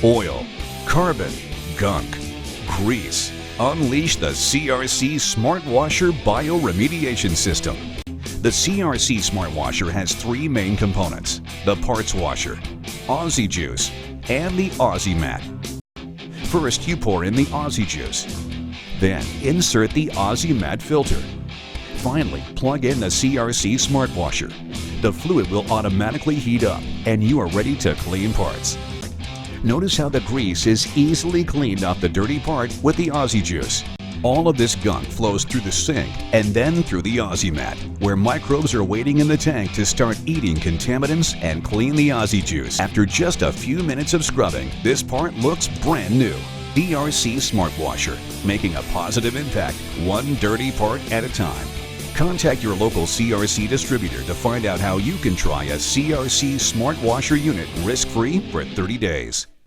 oil, carbon, gunk, grease. Unleash the CRC Smart Washer Bioremediation System. The CRC Smart Washer has three main components: the parts washer, Aussie Juice, and the Aussie Mat. First, you pour in the Aussie Juice. Then, insert the Aussie Mat filter. Finally, plug in the CRC Smart Washer. The fluid will automatically heat up, and you are ready to clean parts. Notice how the grease is easily cleaned off the dirty part with the Aussie Juice. All of this gunk flows through the sink and then through the Aussie Mat, where microbes are waiting in the tank to start eating contaminants and clean the Aussie Juice. After just a few minutes of scrubbing, this part looks brand new. CRC Smart Washer, making a positive impact, one dirty part at a time. Contact your local CRC distributor to find out how you can try a CRC Smart Washer unit risk-free for 30 days.